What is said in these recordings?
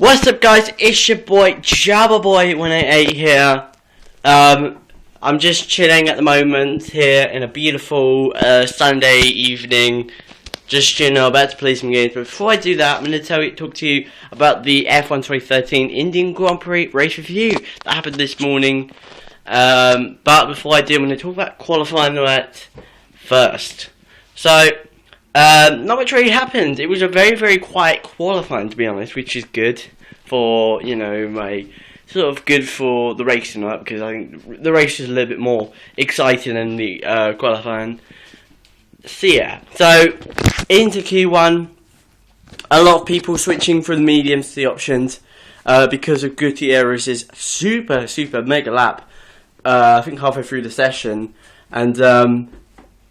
What's up, guys? It's your boy JabbaBoy188 here. I'm just chilling at the moment here in a beautiful Sunday evening. Just about to play some games. But before I do that, I'm going to talk to you about the F1 2013 Indian Grand Prix race review that happened this morning. But before I do, I'm going to talk about qualifying that first. So, not much really happened. It was a very, very quiet qualifying, to be honest, which is good for, my sort of good for the race tonight, because I think the race is a little bit more exciting than the qualifying. So yeah, so into Q1, a lot of people switching from the mediums to the options because of Gutierrez's super mega lap. I think halfway through the session, and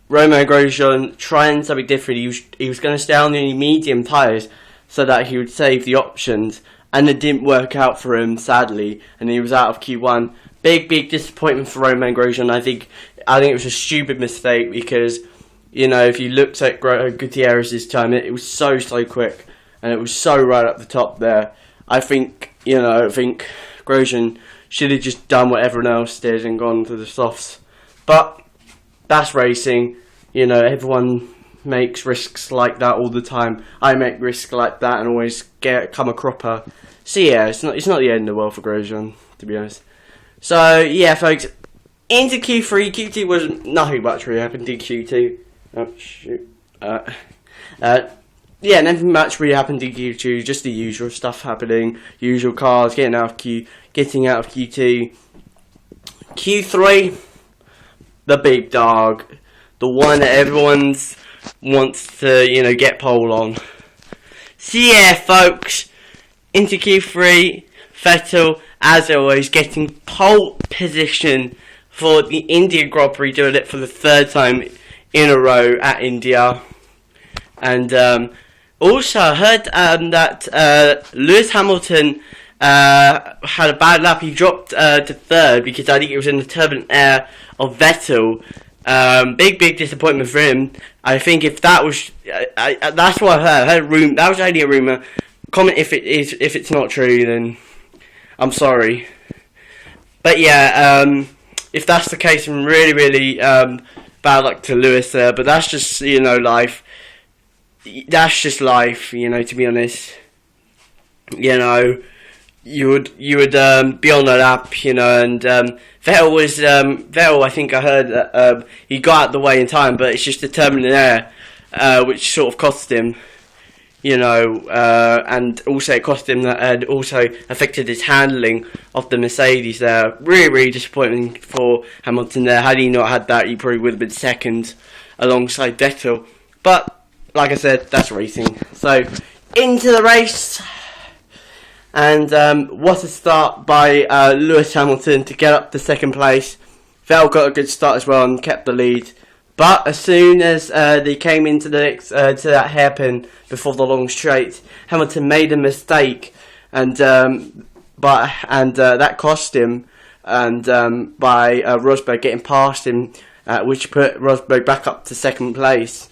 Romain Grosjean trying something different. He was going to stay on the medium tyres so that he would save the options, and it didn't work out for him, sadly, and he was out of Q1. Big disappointment for Romain Grosjean. I think it was a stupid mistake because, if you looked at Gutierrez's time, it was so quick, and it was so right up the top there. I think Grosjean should have just done what everyone else did and gone to the softs. But that's racing. Everyone makes risks like that all the time. I make risks like that and always come a cropper. So yeah, it's not the end of the world for Grosjean, to be honest. So yeah, folks, into Q3. Q2 was nothing much really happened in Q2. Oh shoot. Yeah, nothing much really happened in Q2. Just the usual stuff happening. Usual cars getting out of Q2. Q3, the big dog, the one that everyone wants to get pole on. So yeah, folks, into Q3, Vettel, as always, getting pole position for the India Grand Prix, doing it for the third time in a row at India. And also I heard that Lewis Hamilton had a bad lap. He dropped to third because I think it was in the turbulent air of Vettel. Big disappointment for him. I think if that was, that's what I heard. That was only a rumor. Comment if it's not true, then I'm sorry. But yeah, if that's the case, I'm really bad luck to Lewis there. But that's just life. That's just life. To be honest, you would be on the lap, and Vettel. I think I heard that he got out the way in time, but it's just the turbulent air which sort of cost him, and also it cost him that, and also affected his handling of the Mercedes there. Really disappointing for Hamilton there. Had he not had that, he probably would have been second alongside Vettel. But like I said, that's racing. So into the race. And what a start by Lewis Hamilton to get up to second place. Vettel got a good start as well and kept the lead. But as soon as they came into the next, to that hairpin before the long straight, Hamilton made a mistake, and that cost him. And by Rosberg getting past him, which put Rosberg back up to second place.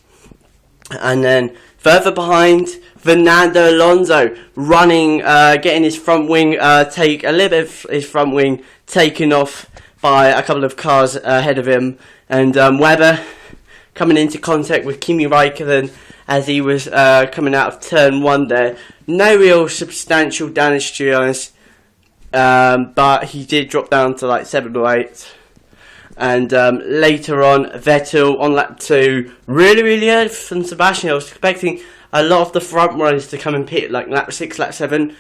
And then further behind, Fernando Alonso running, getting his front wing his front wing taken off by a couple of cars ahead of him, and Webber coming into contact with Kimi Raikkonen as he was coming out of turn 1 there. No real substantial damage, to be honest, but he did drop down to like 7 or 8. And later on, Vettel on lap 2, really early from Sebastian. I was expecting a lot of the front runners to come and pit like lap 6, lap 7,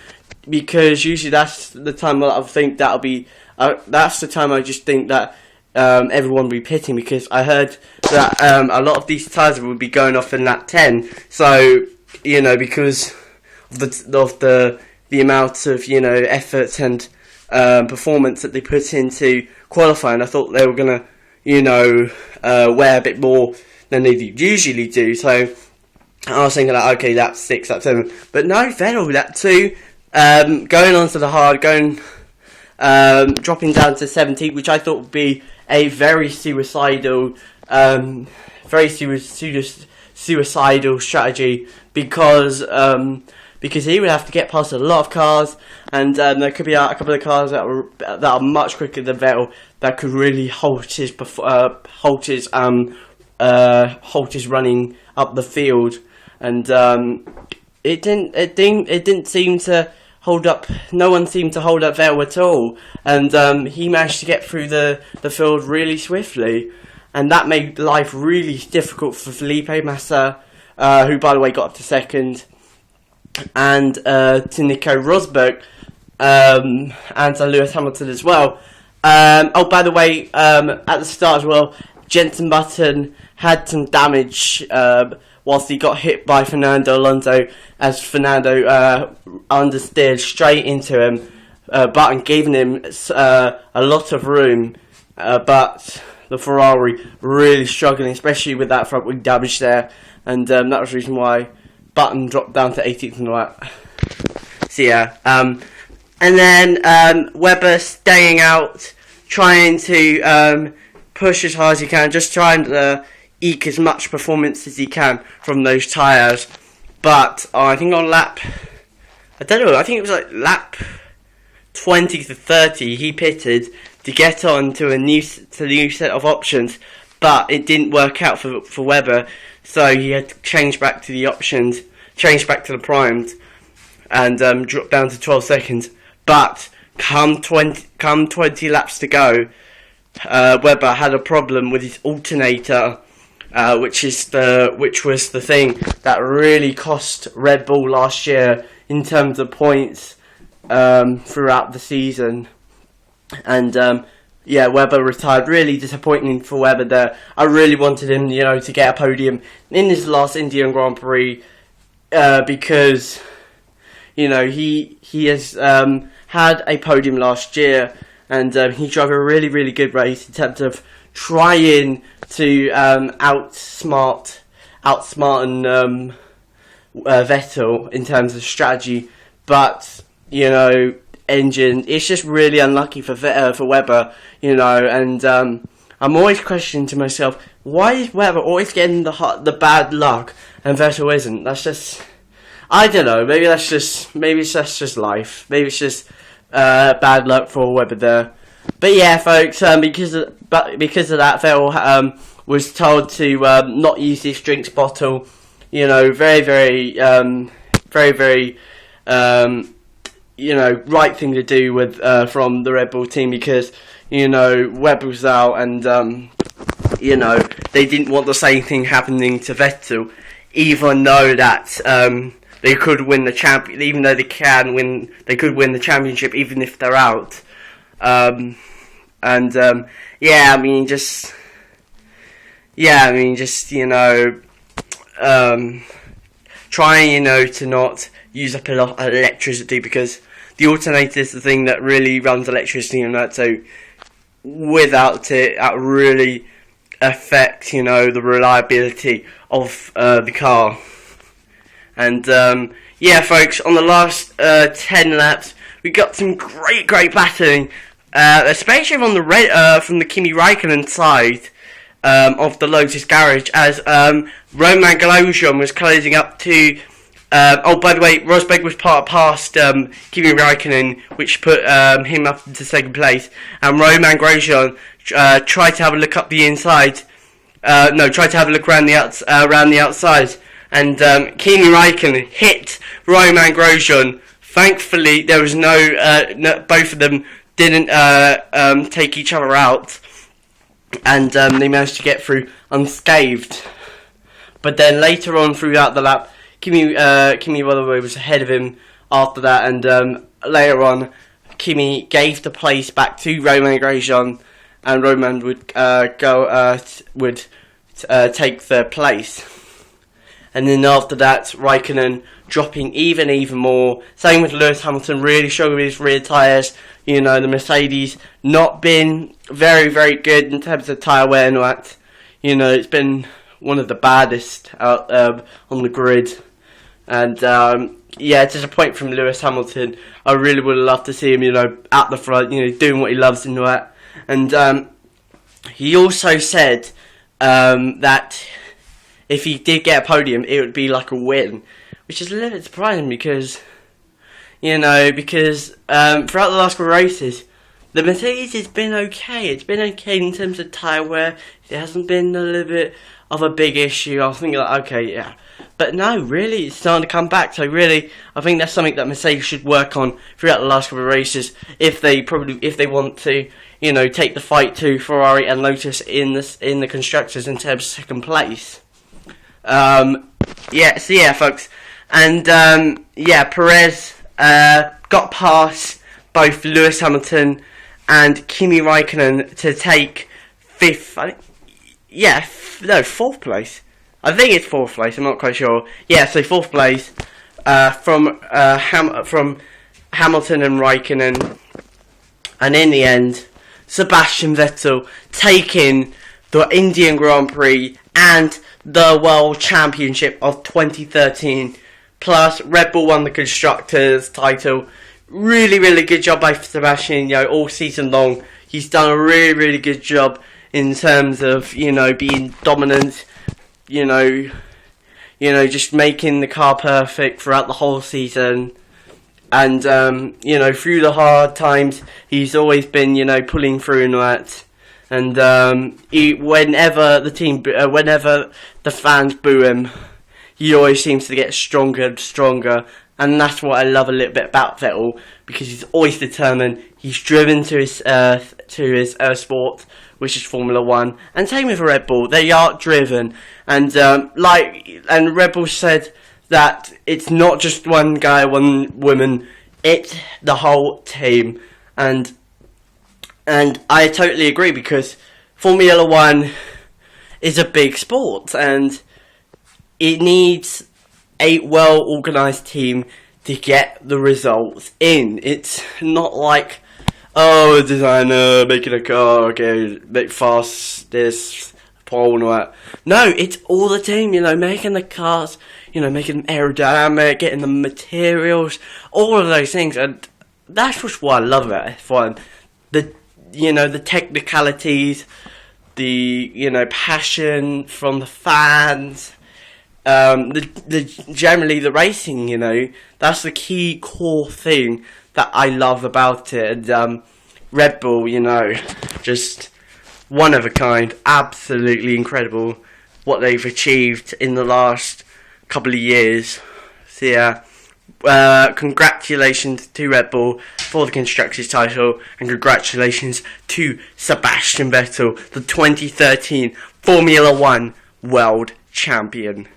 because usually that's the time I think that'll be. That's the time I just think that everyone will be pitting, because I heard that a lot of these tyres would be going off in lap 10. So because of the amount of effort and performance that they put into qualifying, I thought they were gonna wear a bit more than they usually do. So I was thinking like, okay, lap 6, lap 7, but no, Vettel lap 2, going onto the hard, dropping down to 17, which I thought would be a very suicidal strategy, because because he would have to get past a lot of cars, and there could be a couple of cars that are much quicker than Vettel that could really halt his running up the field, and it didn't seem to hold up. No one seemed to hold up Vettel at all, and he managed to get through the field really swiftly, and that made life really difficult for Felipe Massa, who by the way got up to second, and to Nico Rosberg, and to Lewis Hamilton as well. Oh, by the way, at the start as well, Jenson Button had some damage whilst he got hit by Fernando Alonso, as Fernando understeered straight into him. Button giving him a lot of room, but the Ferrari really struggling, especially with that front wing damage there, and that was the reason why Button dropped down to 18th in the lap. So yeah, and then Webber staying out, trying to push as hard as he can, just trying to eke as much performance as he can from those tyres. But I think on lap, I don't know, I think it was like lap 20 to 30, he pitted to get on to a new set of options, but it didn't work out for Webber, so he had to change back to the options, change back to the primed, and drop down to 12 seconds. But come 20 laps to go, Webber had a problem with his alternator, which was the thing that really cost Red Bull last year in terms of points throughout the season. And yeah, Webber retired. Really disappointing for Webber there. I really wanted him, to get a podium in his last Indian Grand Prix, because he has had a podium last year, and he drove a really, really good race in terms of trying to outsmart Vettel in terms of strategy, but engine, it's just really unlucky for Webber, and I'm always questioning to myself, why is Webber always getting the bad luck and Vettel isn't? That's just, I don't know, maybe that's just life, maybe it's just bad luck for Webber there. But yeah, folks, because of that, Vettel was told to not use this drinks bottle. Very, very, very, very, right thing to do with from the Red Bull team, because Webber was out, and they didn't want the same thing happening to Vettel, even though that they could win the even though they could win the championship even if they're out. Trying, to not use up a lot of electricity, because the alternator is the thing that really runs electricity, and that, so without it, that really affect, the reliability of the car. And folks, on the last 10 laps, we got some great battling, especially from the Kimi Raikkonen side of the Lotus garage, as Romain Grosjean was closing up to. By the way, Rosberg was past Kimi Raikkonen, which put him up into second place, and Romain Grosjean tried to have a look up the inside. Tried to have a look around the outside, and Kimi Raikkonen hit Romain Grosjean. Thankfully, there was both of them didn't take each other out, and they managed to get through unscathed. But then later on throughout the lap, Kimi was ahead of him after that, and later on, Kimi gave the place back to Romain Grosjean, and Romain would take the place. And then after that, Raikkonen dropping even more. Same with Lewis Hamilton, really struggling with his rear tyres. The Mercedes not been very, very good in terms of tyre wear and that. It's been one of the baddest out on the grid. And disappointing from Lewis Hamilton. I really would have loved to see him, at the front, doing what he loves and that. And he also said that if he did get a podium, it would be like a win, which is a little bit surprising because, throughout the last couple of races, the Mercedes has been okay. It's been okay in terms of tyre wear. It hasn't been a little bit of a big issue. I was thinking, like, okay, yeah. But no, really, it's starting to come back. So really, I think that's something that Mercedes should work on throughout the last couple of races if they want to, take the fight to Ferrari and Lotus in the constructors in terms of second place. Folks, and Perez got past both Lewis Hamilton and Kimi Raikkonen to take fourth place. I think it's fourth place. I'm not quite sure. Yeah, so fourth place from Hamilton and Raikkonen, and in the end, Sebastian Vettel taking the Indian Grand Prix and the World Championship of 2013. Plus, Red Bull won the Constructors' title. Really, really good job by Sebastian, all season long. He's done a really, really good job in terms of, being dominant, just making the car perfect throughout the whole season. And, through the hard times, he's always been, pulling through and that. And, whenever the fans boo him, he always seems to get stronger and stronger. And that's what I love a little bit about Vettel, because he's always determined. He's driven to his sport, which is Formula 1. And same with Red Bull, they are driven. And Red Bull said that it's not just one guy, one woman, it's the whole team. And I totally agree, because Formula 1 is a big sport, and it needs a well-organised team to get the results in. It's not like, a designer making a car, okay, make fast, this, pole and all that. No, it's all the team, making the cars, making them aerodynamic, getting the materials, all of those things, and that's just what I love about F1. The technicalities, the passion from the fans, generally the racing, that's the key core thing that I love about it. And Red Bull, just one of a kind, absolutely incredible what they've achieved in the last couple of years. So yeah, congratulations to Red Bull for the Constructors' title, and congratulations to Sebastian Vettel, the 2013 Formula 1 World Champion.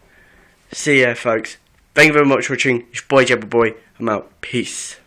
See ya, folks. Thank you very much for watching. It's your boy Jabba Boy. I'm out. Peace.